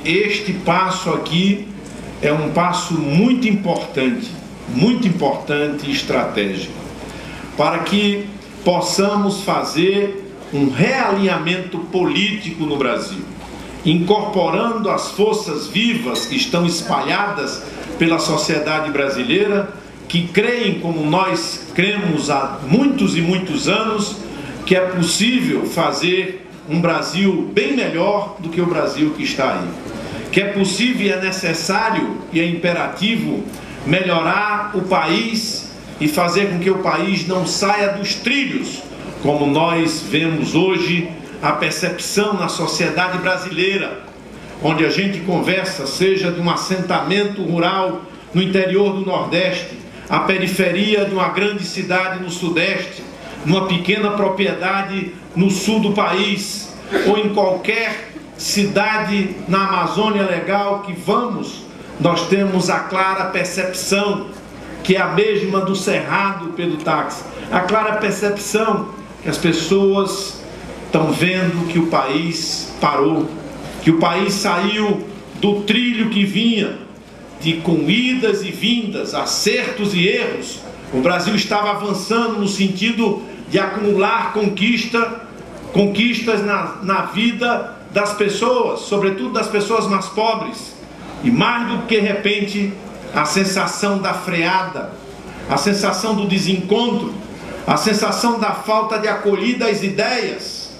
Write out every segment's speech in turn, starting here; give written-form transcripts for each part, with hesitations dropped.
Este passo aqui é um passo muito importante e estratégico, para que possamos fazer um realinhamento político no Brasil, incorporando as forças vivas que estão espalhadas pela sociedade brasileira, que creem, como nós cremos há muitos e muitos anos, que é possível fazer um Brasil bem melhor do que o Brasil que está aí. Que é possível e é necessário e é imperativo melhorar o país e fazer com que o país não saia dos trilhos, como nós vemos hoje a percepção na sociedade brasileira, onde a gente conversa, seja de um assentamento rural no interior do Nordeste, a periferia de uma grande cidade no Sudeste, numa pequena propriedade no sul do país, ou em qualquer cidade na Amazônia Legal que vamos, nós temos a clara percepção, que é a mesma do Cerrado pelo táxi, a clara percepção que as pessoas estão vendo que o país parou, que o país saiu do trilho que vinha, com idas e vindas, acertos e erros. O Brasil estava avançando no sentido de acumular conquistas na vida das pessoas, sobretudo das pessoas mais pobres, e mais do que de repente a sensação da freada, a sensação do desencontro, a sensação da falta de acolhida às ideias,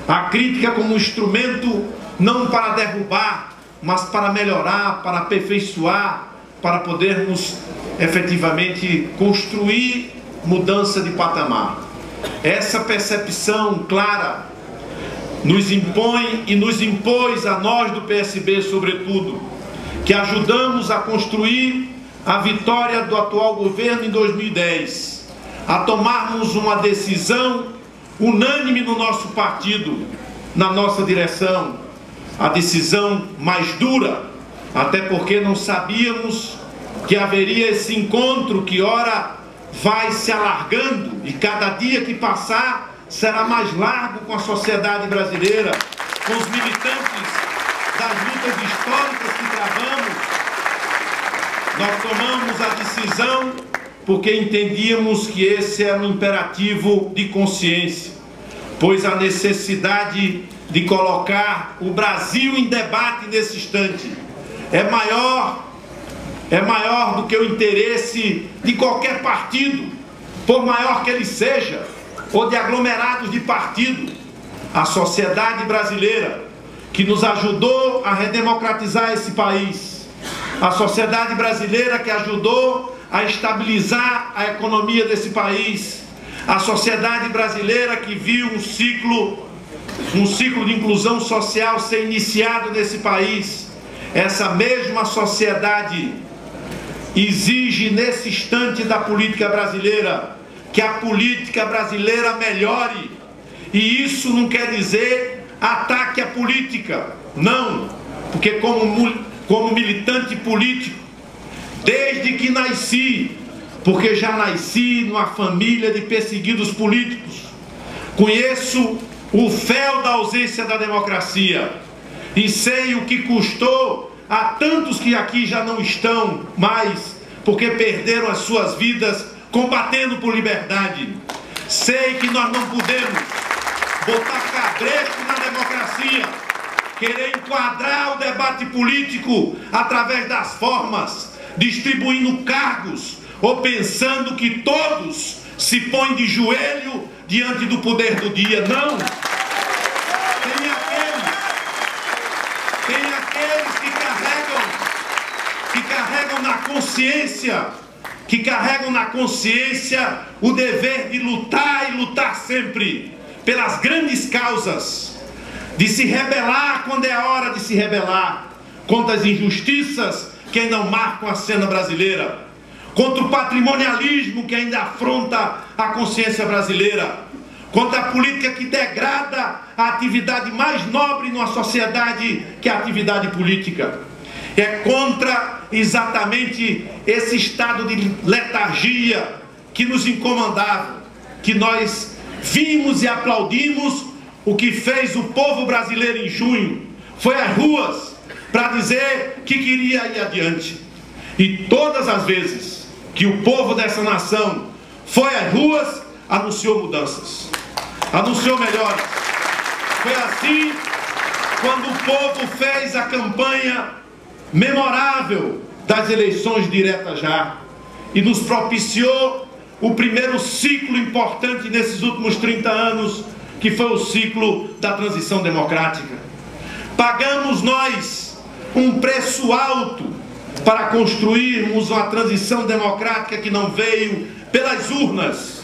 a crítica como instrumento não para derrubar, mas para melhorar, para aperfeiçoar, para podermos efetivamente construir mudança de patamar. Essa percepção clara nos impõe e nos impôs a nós do PSB, sobretudo, que ajudamos a construir a vitória do atual governo em 2010, a tomarmos uma decisão unânime no nosso partido, na nossa direção, a decisão mais dura, até porque não sabíamos que haveria esse encontro que ora vai se alargando e cada dia que passar será mais largo com a sociedade brasileira, com os militantes das lutas históricas que travamos. Nós tomamos a decisão porque entendíamos que esse era um imperativo de consciência, pois a necessidade de colocar o Brasil em debate nesse instante é maior do que o interesse de qualquer partido, por maior que ele seja, ou de aglomerados de partido. A sociedade brasileira, que nos ajudou a redemocratizar esse país, a sociedade brasileira que ajudou a estabilizar a economia desse país, a sociedade brasileira que viu um ciclo de inclusão social ser iniciado nesse país. Essa mesma sociedade exige nesse instante da política brasileira que a política brasileira melhore, e isso não quer dizer ataque à política, não, porque como militante político, desde que nasci, porque já nasci numa família de perseguidos políticos, conheço o fel da ausência da democracia e sei o que custou a tantos que aqui já não estão mais, porque perderam as suas vidas combatendo por liberdade. Sei que nós não podemos botar cabresto na democracia, querer enquadrar o debate político através das formas, distribuindo cargos ou pensando que todos se põem de joelho diante do poder do dia. Não! Tem aqueles que carregam na consciência o dever de lutar e lutar sempre pelas grandes causas, de se rebelar quando é a hora de se rebelar contra as injustiças que ainda marcam a cena brasileira, contra o patrimonialismo que ainda afronta a consciência brasileira, contra a política que degrada a atividade mais nobre numa sociedade, que é a atividade política. É contra exatamente esse estado de letargia que nos incomodava, que nós vimos e aplaudimos o que fez o povo brasileiro em junho. Foi às ruas, para dizer que queria ir adiante. E todas as vezes que o povo dessa nação foi às ruas, anunciou mudanças, anunciou melhoras. Foi assim quando o povo fez a campanha memorável das eleições diretas já e nos propiciou o primeiro ciclo importante nesses últimos 30 anos, que foi o ciclo da transição democrática. Pagamos nós um preço alto para construirmos uma transição democrática que não veio pelas urnas.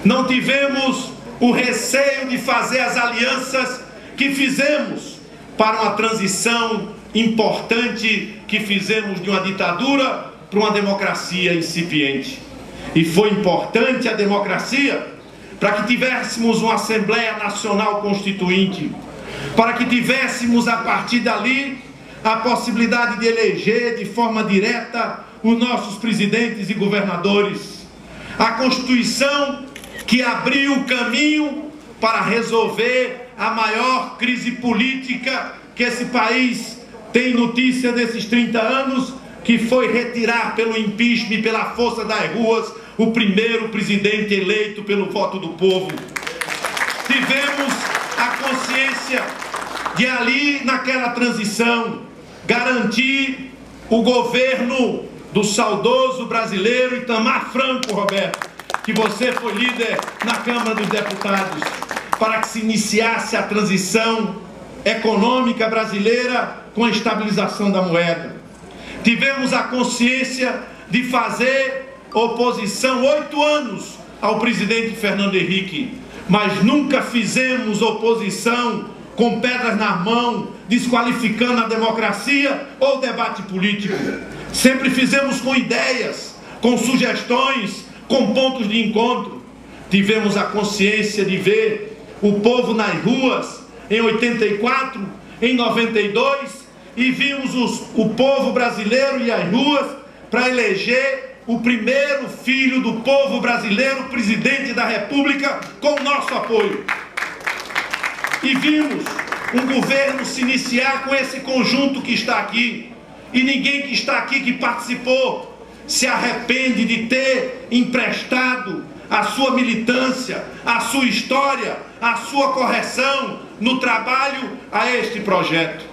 Não tivemos o receio de fazer as alianças que fizemos para uma transição importante que fizemos de uma ditadura para uma democracia incipiente. E foi importante a democracia para que tivéssemos uma Assembleia Nacional Constituinte, para que tivéssemos a partir dali a possibilidade de eleger de forma direta os nossos presidentes e governadores. A Constituição que abriu o caminho para resolver a maior crise política que esse país tem notícia desses 30 anos, que foi retirar pelo impeachment e pela força das ruas o primeiro presidente eleito pelo voto do povo. Tivemos a consciência de ali, naquela transição, garantir o governo do saudoso brasileiro Itamar Franco, Roberto, que você foi líder na Câmara dos Deputados, para que se iniciasse a transição econômica brasileira com a estabilização da moeda. Tivemos a consciência de fazer oposição 8 anos ao presidente Fernando Henrique, mas nunca fizemos oposição com pedras na mão, desqualificando a democracia ou o debate político. Sempre fizemos com ideias, com sugestões, com pontos de encontro. Tivemos a consciência de ver o povo nas ruas em 84, em 92, e vimos o povo brasileiro ir às ruas para eleger o primeiro filho do povo brasileiro, presidente da República, com o nosso apoio. E vimos um governo se iniciar com esse conjunto que está aqui. E ninguém que está aqui, que participou, se arrepende de ter emprestado a sua militância, a sua história, a sua correção no trabalho a este projeto.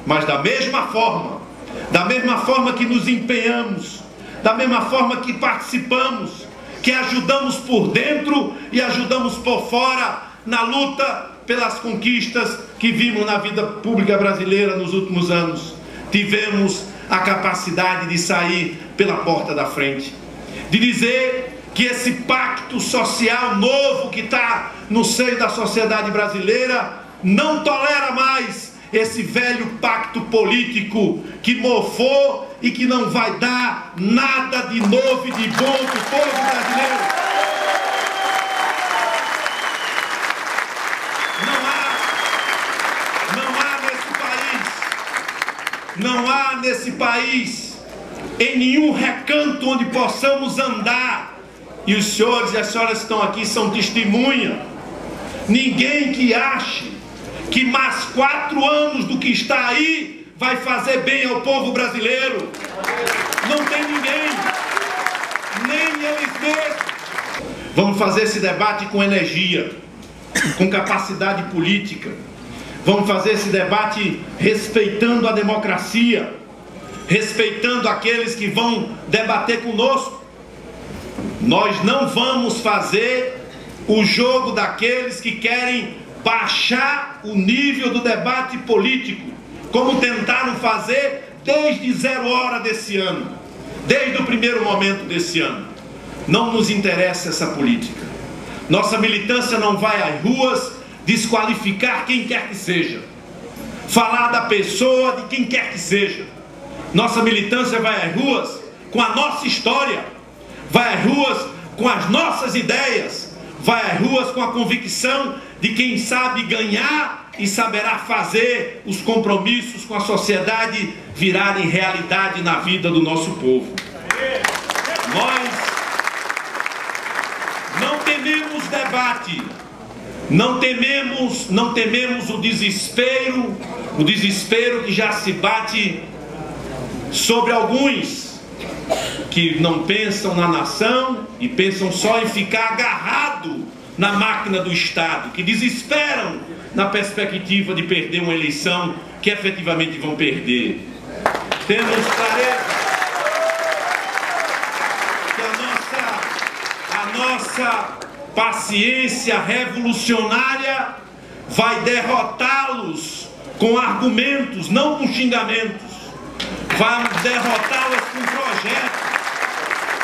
Mas da mesma forma que nos empenhamos, da mesma forma que participamos, que ajudamos por dentro e ajudamos por fora na luta pelas conquistas que vimos na vida pública brasileira nos últimos anos, tivemos a capacidade de sair pela porta da frente, de dizer que esse pacto social novo que está no seio da sociedade brasileira não tolera mais esse velho pacto político que mofou e que não vai dar nada de novo e de bom para o povo brasileiro. Não há nesse país, em nenhum recanto onde possamos andar, e os senhores e as senhoras que estão aqui são testemunha, ninguém que ache que mais 4 anos do que está aí vai fazer bem ao povo brasileiro. Não tem ninguém, nem eles mesmos. Vamos fazer esse debate com energia, com capacidade política. Vamos fazer esse debate respeitando a democracia, respeitando aqueles que vão debater conosco. Nós não vamos fazer o jogo daqueles que querem baixar o nível do debate político, como tentaram fazer desde 0 hora desse ano, desde o primeiro momento desse ano. Não nos interessa essa política. Nossa militância não vai às ruas desqualificar quem quer que seja, falar da pessoa de quem quer que seja. Nossa militância vai às ruas com a nossa história, vai às ruas com as nossas ideias, vai às ruas com a convicção de quem sabe ganhar e saberá fazer os compromissos com a sociedade virarem realidade na vida do nosso povo. Nós não tememos debate, Não tememos o desespero que já se bate sobre alguns que não pensam na nação e pensam só em ficar agarrado na máquina do Estado, que desesperam na perspectiva de perder uma eleição que efetivamente vão perder. Temos clareza que a nossa paciência revolucionária vai derrotá-los com argumentos, não com xingamentos. Vai derrotá-los com projetos,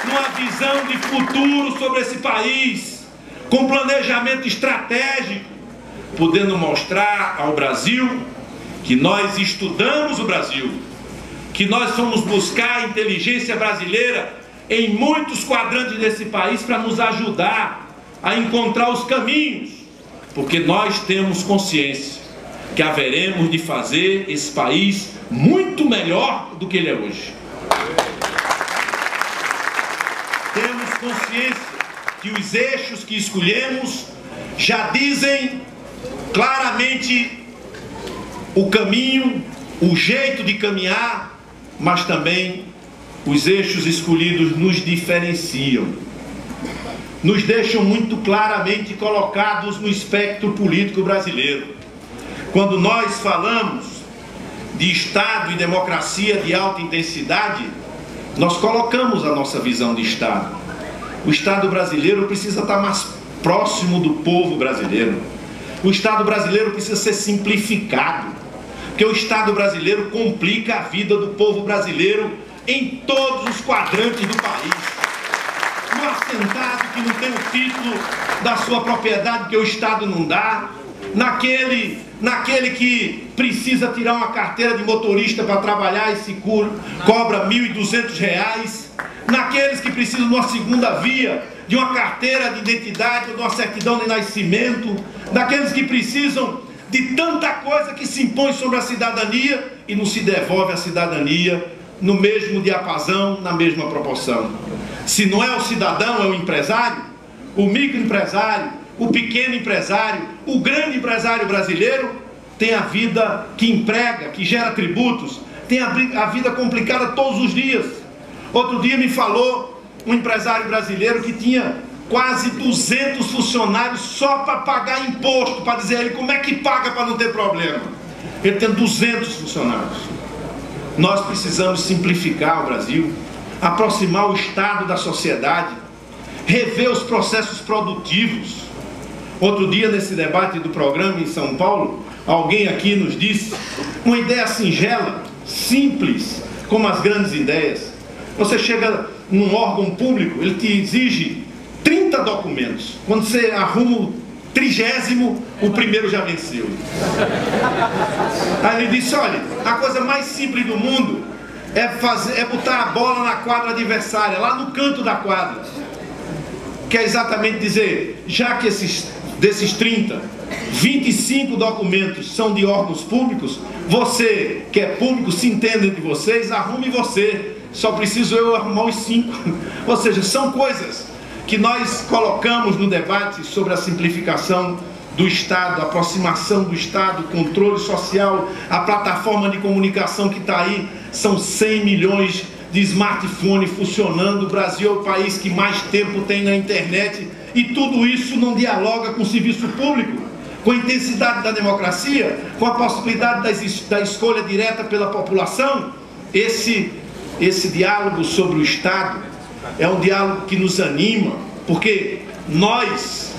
numa visão de futuro sobre esse país, com planejamento estratégico, podendo mostrar ao Brasil que nós estudamos o Brasil, que nós fomos buscar a inteligência brasileira em muitos quadrantes desse país para nos ajudar a encontrar os caminhos, porque nós temos consciência que haveremos de fazer esse país muito melhor do que ele é hoje. Temos consciência que os eixos que escolhemos já dizem claramente o caminho, o jeito de caminhar, mas também os eixos escolhidos nos diferenciam, nos deixam muito claramente colocados no espectro político brasileiro. Quando nós falamos de Estado e democracia de alta intensidade, nós colocamos a nossa visão de Estado. O Estado brasileiro precisa estar mais próximo do povo brasileiro. O Estado brasileiro precisa ser simplificado, porque o Estado brasileiro complica a vida do povo brasileiro em todos os quadrantes do país. No assentado que não tem o título da sua propriedade, que o Estado não dá, naquele que precisa tirar uma carteira de motorista para trabalhar e se cobra R$ 1.200, naqueles que precisam de uma segunda via, de uma carteira de identidade ou de uma certidão de nascimento, daqueles que precisam de tanta coisa que se impõe sobre a cidadania e não se devolve a cidadania no mesmo diapasão, na mesma proporção. Se não é o cidadão, é o empresário, o microempresário, o pequeno empresário, o grande empresário brasileiro tem a vida que emprega, que gera tributos, tem a vida complicada todos os dias. Outro dia me falou um empresário brasileiro que tinha quase 200 funcionários só para pagar imposto, para dizer a ele como é que paga para não ter problema. Ele tem 200 funcionários. Nós precisamos simplificar o Brasil, aproximar o Estado da sociedade, rever os processos produtivos. Outro dia, nesse debate do programa em São Paulo, alguém aqui nos disse uma ideia singela, simples, como as grandes ideias. Você chega num órgão público, ele te exige 30 documentos. Quando você arruma o 30º, o primeiro já venceu. Aí ele disse, olha, a coisa mais simples do mundo é botar a bola na quadra adversária, lá no canto da quadra. Que é exatamente dizer, já que desses 30, 25 documentos são de órgãos públicos, você, que é público, se entende entre vocês, arrume você, só preciso eu arrumar os 5. Ou seja, são coisas que nós colocamos no debate sobre a simplificação do Estado, a aproximação do Estado, o controle social, a plataforma de comunicação que está aí, são 100 milhões de smartphones funcionando, o Brasil é o país que mais tempo tem na internet, e tudo isso não dialoga com o serviço público, com a intensidade da democracia, com a possibilidade da escolha direta pela população. Esse diálogo sobre o Estado é um diálogo que nos anima, porque nós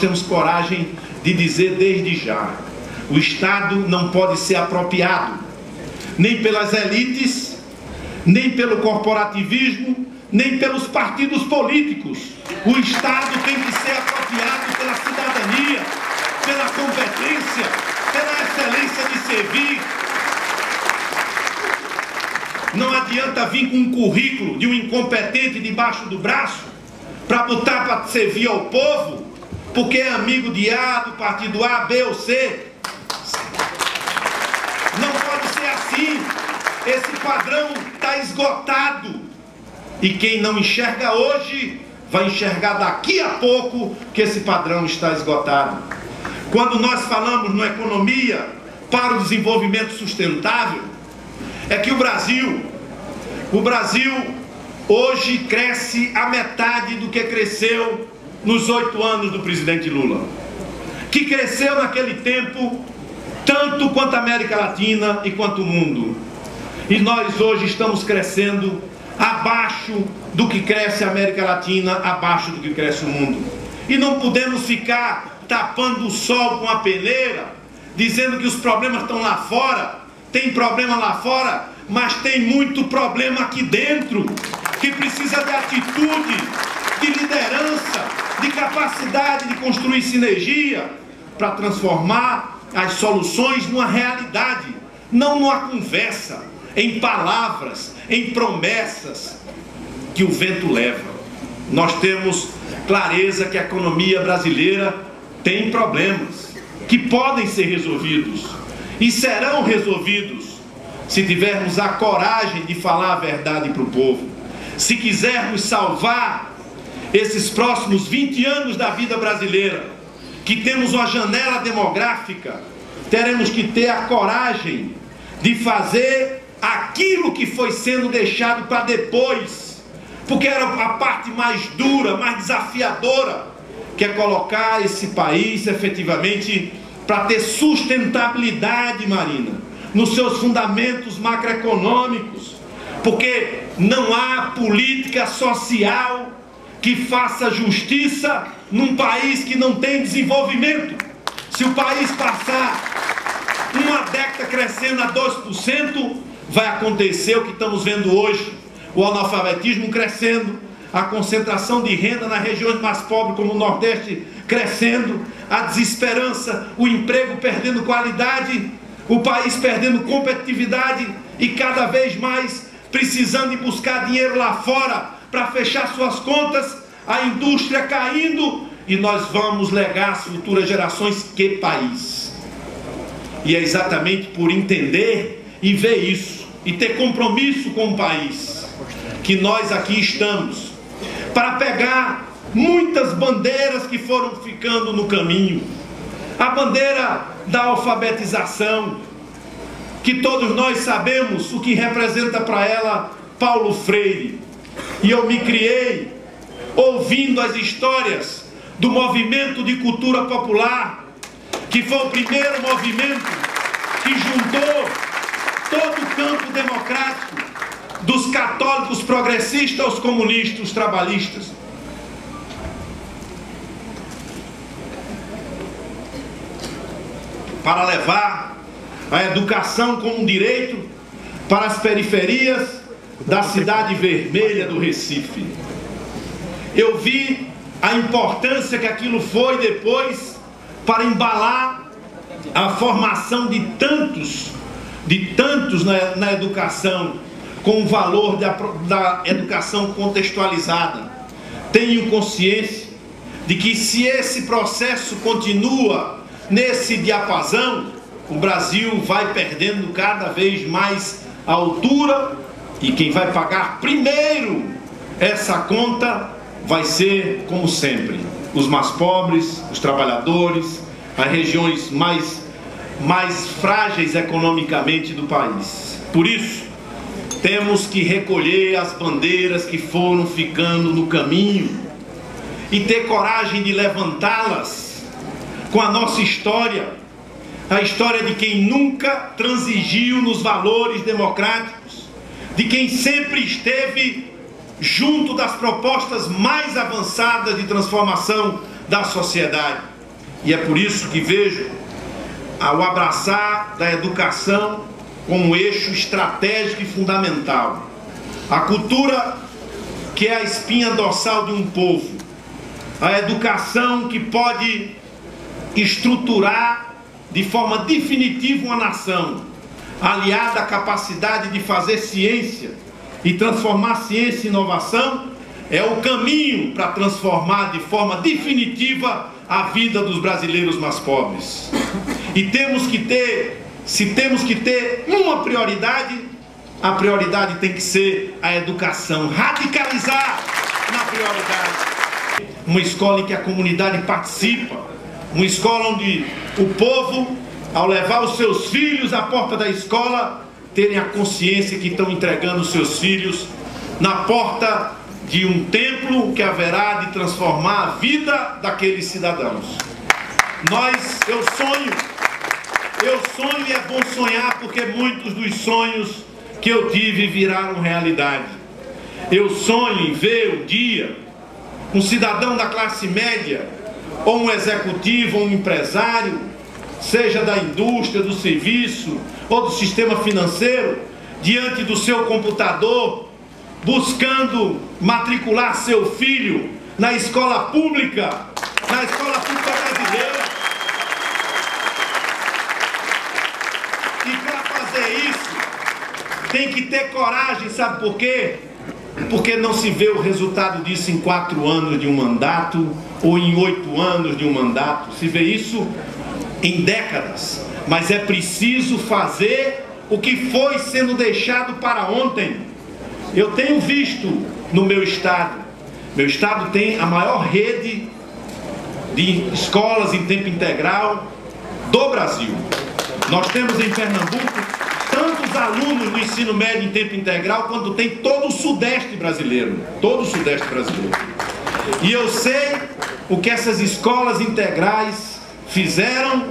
temos coragem de dizer desde já, o Estado não pode ser apropriado, nem pelas elites, nem pelo corporativismo, nem pelos partidos políticos. O Estado tem que ser apropriado pela cidadania, pela competência, pela excelência de servir. Não adianta vir com um currículo de um incompetente debaixo do braço para botar para servir ao povo, porque é amigo de A, do partido A, B ou C. Não pode ser assim. Esse padrão está esgotado. E quem não enxerga hoje, vai enxergar daqui a pouco que esse padrão está esgotado. quando nós falamos na economia para o desenvolvimento sustentável, é que o Brasil hoje cresce a metade do que cresceu nos 8 anos do presidente Lula, que cresceu naquele tempo tanto quanto a América Latina e quanto o mundo. E nós hoje estamos crescendo abaixo do que cresce a América Latina, abaixo do que cresce o mundo. E não podemos ficar tapando o sol com a peneira, dizendo que os problemas estão lá fora. Tem problema lá fora, mas tem muito problema aqui dentro, que precisa de atitude, de liderança, de capacidade de construir sinergia para transformar as soluções numa realidade, não numa conversa, em palavras, em promessas que o vento leva. Nós temos clareza que a economia brasileira tem problemas que podem ser resolvidos e serão resolvidos se tivermos a coragem de falar a verdade para o povo. Se quisermos salvar esses próximos 20 anos da vida brasileira, que temos uma janela demográfica, teremos que ter a coragem de fazer aquilo que foi sendo deixado para depois, porque era a parte mais dura, mais desafiadora, que é colocar esse país efetivamente para ter sustentabilidade, Marina, nos seus fundamentos macroeconômicos, porque não há política social que faça justiça num país que não tem desenvolvimento. Se o país passar uma década crescendo a 2%, vai acontecer o que estamos vendo hoje: o analfabetismo crescendo, a concentração de renda nas regiões mais pobres como o Nordeste crescendo, a desesperança, o emprego perdendo qualidade, o país perdendo competitividade e cada vez mais precisando de buscar dinheiro lá fora para fechar suas contas, a indústria caindo, e nós vamos legar às futuras gerações que país? E é exatamente por entender e ver isso e ter compromisso com o país que nós aqui estamos, para pegar muitas bandeiras que foram ficando no caminho. A bandeira da alfabetização, que todos nós sabemos o que representa para ela Paulo Freire. E eu me criei ouvindo as histórias do movimento de cultura popular, que foi o primeiro movimento que juntou todo o campo democrático, dos católicos progressistas aos comunistas, os trabalhistas. Para levar a educação como um direito para as periferias da cidade vermelha do Recife. Eu vi a importância que aquilo foi depois para embalar a formação de tantos na educação, com o valor da educação contextualizada. Tenho consciência de que, se esse processo continua nesse diapasão, o Brasil vai perdendo cada vez mais a altura, e quem vai pagar primeiro essa conta vai ser, como sempre, os mais pobres, os trabalhadores, as regiões mais frágeis economicamente do país. Por isso, temos que recolher as bandeiras que foram ficando no caminho e ter coragem de levantá-las com a nossa história, a história de quem nunca transigiu nos valores democráticos, de quem sempre esteve junto das propostas mais avançadas de transformação da sociedade. E é por isso que vejo o abraçar da educação como eixo estratégico e fundamental. A cultura, que é a espinha dorsal de um povo, a educação que pode estruturar de forma definitiva uma nação, aliada à capacidade de fazer ciência e transformar ciência em inovação, é o caminho para transformar de forma definitiva a vida dos brasileiros mais pobres. E se temos que ter uma prioridade, a prioridade tem que ser a educação, radicalizar na prioridade. Uma escola em que a comunidade participa, Uma escola onde o povo, ao levar os seus filhos à porta da escola, terem a consciência que estão entregando os seus filhos na porta de um templo que haverá de transformar a vida daqueles cidadãos. Eu sonho e é bom sonhar, porque muitos dos sonhos que eu tive viraram realidade. Eu sonho em ver um dia um cidadão da classe média, ou um executivo, ou um empresário, seja da indústria, do serviço, ou do sistema financeiro, diante do seu computador, buscando matricular seu filho na escola pública brasileira. E para fazer isso, tem que ter coragem, sabe por quê? Porque não se vê o resultado disso em 4 anos de um mandato, ou em 8 anos de um mandato. Se vê isso em décadas. Mas é preciso fazer o que foi sendo deixado para ontem. Eu tenho visto no meu estado tem a maior rede de escolas em tempo integral do Brasil. Nós temos em Pernambuco tantos alunos no ensino médio em tempo integral quanto tem todo o Sudeste brasileiro. E eu sei o que essas escolas integrais fizeram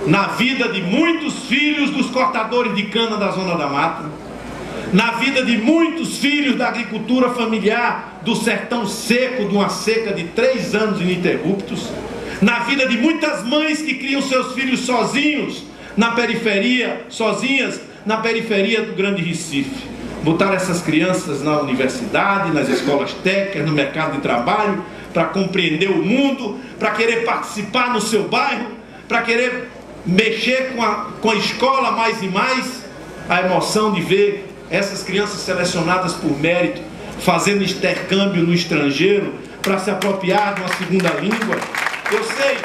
na vida de muitos filhos dos cortadores de cana da Zona da Mata, na vida de muitos filhos da agricultura familiar do sertão seco, de uma seca de 3 anos ininterruptos, na vida de muitas mães que criam seus filhos sozinhos na periferia, sozinhas na periferia do Grande Recife. Botar essas crianças na universidade, nas escolas técnicas, no mercado de trabalho, para compreender o mundo, para querer participar no seu bairro, para querer mexer com a escola mais e mais. A emoção de ver essas crianças selecionadas por mérito, fazendo intercâmbio no estrangeiro, para se apropriar de uma segunda língua. Eu sei,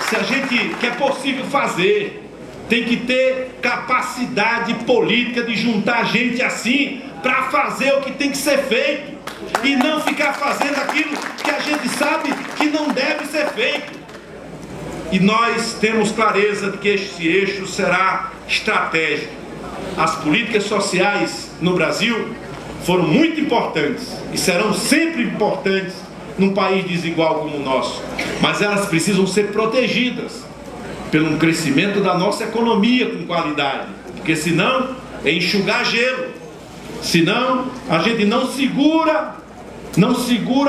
se a gente quer possível fazer, tem que ter capacidade política de juntar gente assim, para fazer o que tem que ser feito, e não ficar fazendo aquilo que a gente sabe que não deve ser feito. E nós temos clareza de que este eixo será estratégico. As políticas sociais no Brasil foram muito importantes e serão sempre importantes num país desigual como o nosso, mas elas precisam ser protegidas pelo crescimento da nossa economia com qualidade, porque senão é enxugar gelo, senão a gente não segura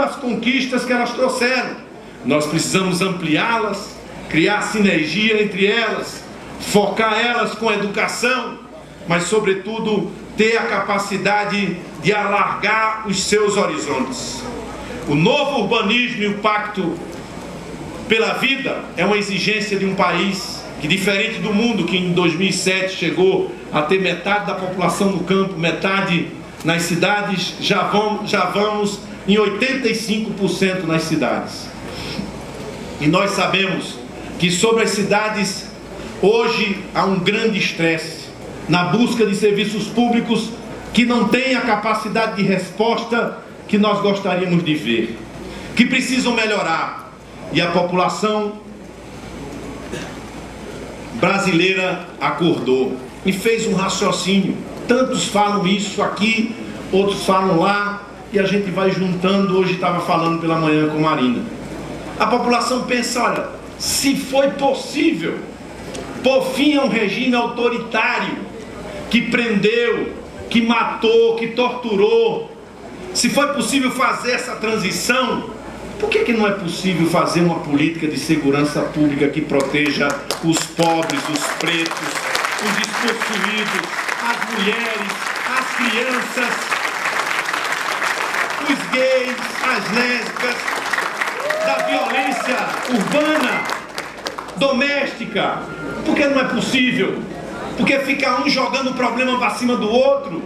as conquistas que elas trouxeram. Nós precisamos ampliá-las, criar sinergia entre elas, focar elas com educação, mas sobretudo ter a capacidade de alargar os seus horizontes. O novo urbanismo e o pacto pela vida é uma exigência de um país que, diferente do mundo, que em 2007 chegou a ter metade da população no campo, metade nas cidades, já vamos em 85% nas cidades. E nós sabemos que sobre as cidades hoje há um grande estresse na busca de serviços públicos que não têm a capacidade de resposta que nós gostaríamos de ver, que precisam melhorar. E a população brasileira acordou e fez um raciocínio. Tantos falam isso aqui, outros falam lá, e a gente vai juntando. Hoje estava falando pela manhã com Marina. A população pensa, olha, se foi possível pôr fim a um regime autoritário que prendeu, que matou, que torturou, se foi possível fazer essa transição, por que não é possível fazer uma política de segurança pública que proteja os pobres, os pretos, os despossuídos, as mulheres, as crianças, os gays, as lésbicas, da violência urbana, doméstica? Por que não é possível? Porque fica um jogando o problema para cima do outro.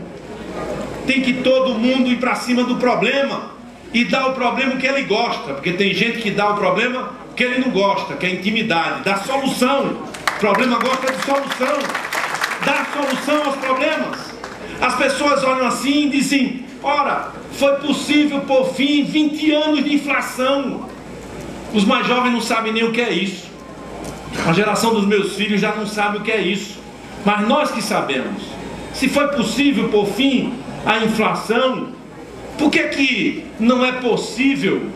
Tem que todo mundo ir para cima do problema e dar o problema que ele gosta, porque tem gente que dá o problema que ele não gosta, que é intimidade. Dá solução. O problema gosta de solução. Dá solução aos problemas. As pessoas olham assim e dizem, ora, foi possível pôr fim em 20 anos de inflação. Os mais jovens não sabem nem o que é isso. A geração dos meus filhos já não sabe o que é isso, mas nós que sabemos. Se foi possível pôr fim à inflação, por que não é possível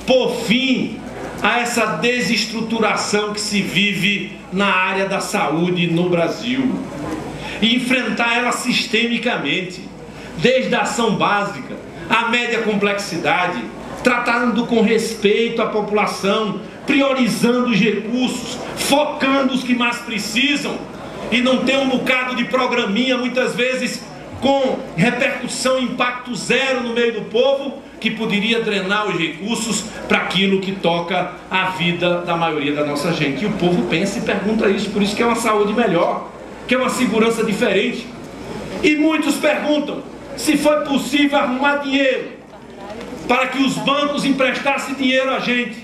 pôr fim a essa desestruturação que se vive na área da saúde no Brasil e enfrentar ela sistemicamente, desde a ação básica, a média complexidade, tratando com respeito à população, priorizando os recursos, focando os que mais precisam, e não ter um bocado de programinha, muitas vezes com repercussão, impacto zero no meio do povo, que poderia drenar os recursos para aquilo que toca a vida da maioria da nossa gente. E o povo pensa e pergunta isso, por isso que é uma saúde melhor, que é uma segurança diferente. E muitos perguntam se foi possível arrumar dinheiro para que os bancos emprestassem dinheiro a gente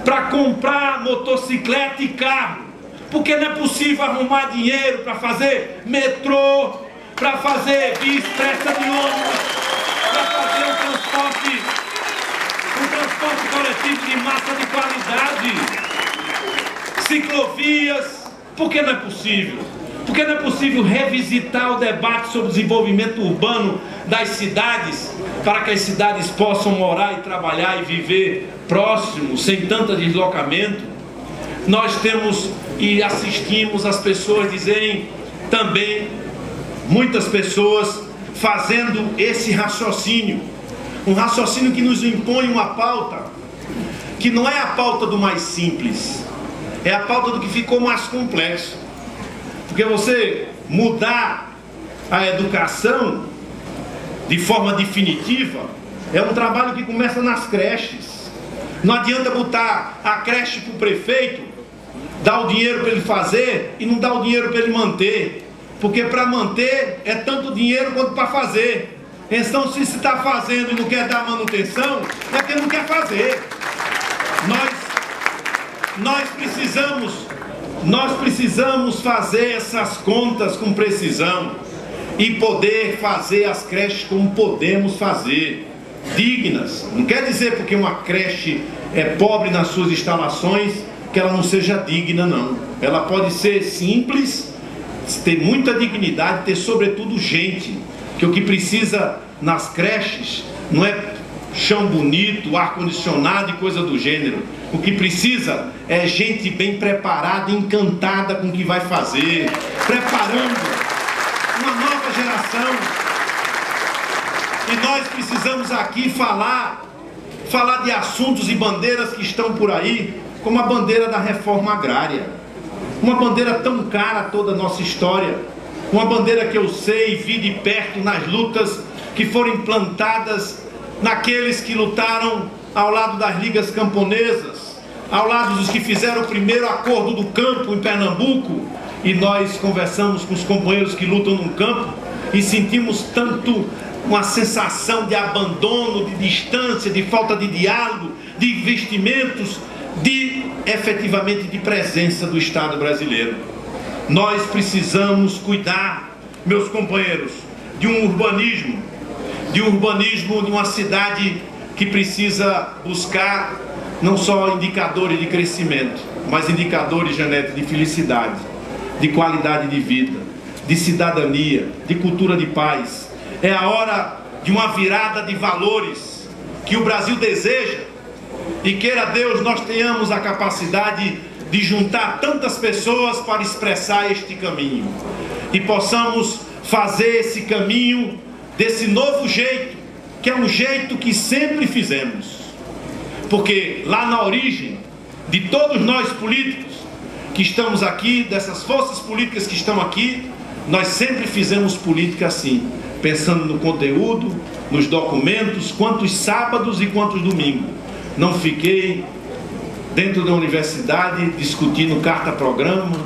para comprar motocicleta e carro, porque não é possível arrumar dinheiro para fazer metrô, para fazer presta de ônibus, para fazer um transporte coletivo de massa de qualidade, ciclovias. Por que não é possível? Porque não é possível revisitar o debate sobre o desenvolvimento urbano das cidades, para que as cidades possam morar e trabalhar e viver próximos, sem tanto deslocamento. Nós temos e assistimos as pessoas dizerem também, muitas pessoas fazendo esse raciocínio, um raciocínio que nos impõe uma pauta, que não é a pauta do mais simples, é a pauta do que ficou mais complexo. Porque você mudar a educação de forma definitiva é um trabalho que começa nas creches. Não adianta botar a creche para o prefeito, dar o dinheiro para ele fazer e não dar o dinheiro para ele manter, porque para manter é tanto dinheiro quanto para fazer. Então, se se está fazendo e não quer dar manutenção, é porque não quer fazer. Nós precisamos fazer essas contas com precisão e poder fazer as creches como podemos fazer, dignas. Não quer dizer porque uma creche é pobre nas suas instalações que ela não seja digna, não. Ela pode ser simples, ter muita dignidade, ter sobretudo gente, que o que precisa nas creches não é chão bonito, ar-condicionado e coisa do gênero. O que precisa é gente bem preparada, encantada com o que vai fazer, preparando uma nova geração. E nós precisamos aqui falar de assuntos e bandeiras que estão por aí, como a bandeira da reforma agrária, uma bandeira tão cara a toda a nossa história, uma bandeira que eu sei e vi de perto nas lutas que foram implantadas naqueles que lutaram ao lado das ligas camponesas, ao lado dos que fizeram o primeiro acordo do campo em Pernambuco. E nós conversamos com os companheiros que lutam no campo e sentimos tanto uma sensação de abandono, de distância, de falta de diálogo, de investimentos, efetivamente de presença do Estado brasileiro. Nós precisamos cuidar, meus companheiros, de um urbanismo de uma cidade que precisa buscar não só indicadores de crescimento, mas indicadores, Janete, de felicidade, de qualidade de vida, de cidadania, de cultura de paz. É a hora de uma virada de valores que o Brasil deseja, e queira Deus nós tenhamos a capacidade de juntar tantas pessoas para expressar este caminho e possamos fazer esse caminho desse novo jeito, que é um jeito que sempre fizemos. Porque lá na origem de todos nós políticos que estamos aqui, dessas forças políticas que estão aqui, nós sempre fizemos política assim, pensando no conteúdo, nos documentos, quantos sábados e quantos domingos. Não fiquei dentro da universidade discutindo carta-programa,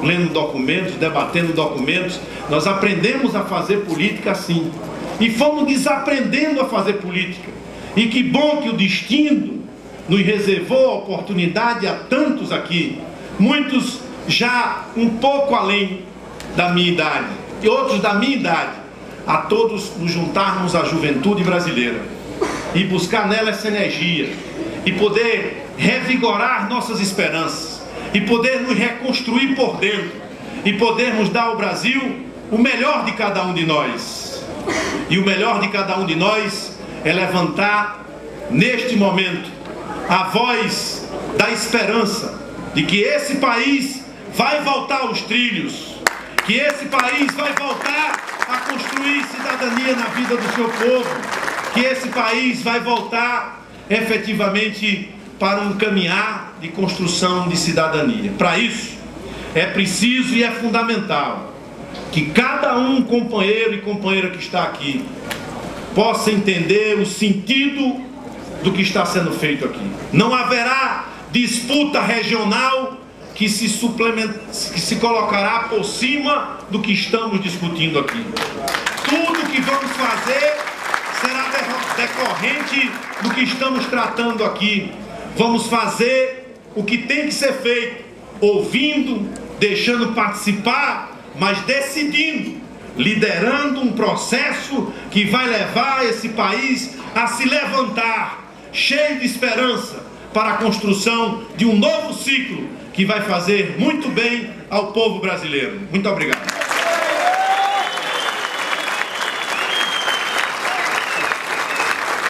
lendo documentos, debatendo documentos. Nós aprendemos a fazer política assim e fomos desaprendendo a fazer política. E que bom que o destino nos reservou a oportunidade a tantos aqui, muitos já um pouco além da minha idade e outros da minha idade, a todos nos juntarmos à juventude brasileira e buscar nela essa energia e poder revigorar nossas esperanças, e poder nos reconstruir por dentro e podermos dar ao Brasil o melhor de cada um de nós. E o melhor de cada um de nós é levantar neste momento a voz da esperança de que esse país vai voltar aos trilhos, que esse país vai voltar a construir cidadania na vida do seu povo, que esse país vai voltar efetivamente para um caminhar de construção de cidadania. Para isso, é preciso e é fundamental que cada um companheiro e companheira que está aqui possa entender o sentido do que está sendo feito aqui. Não haverá disputa regional que se colocará por cima do que estamos discutindo aqui. Tudo que vamos fazer será decorrente do que estamos tratando aqui. Vamos fazer o que tem que ser feito, ouvindo, deixando participar, mas decidindo, liderando um processo que vai levar esse país a se levantar, cheio de esperança, para a construção de um novo ciclo que vai fazer muito bem ao povo brasileiro. Muito obrigado.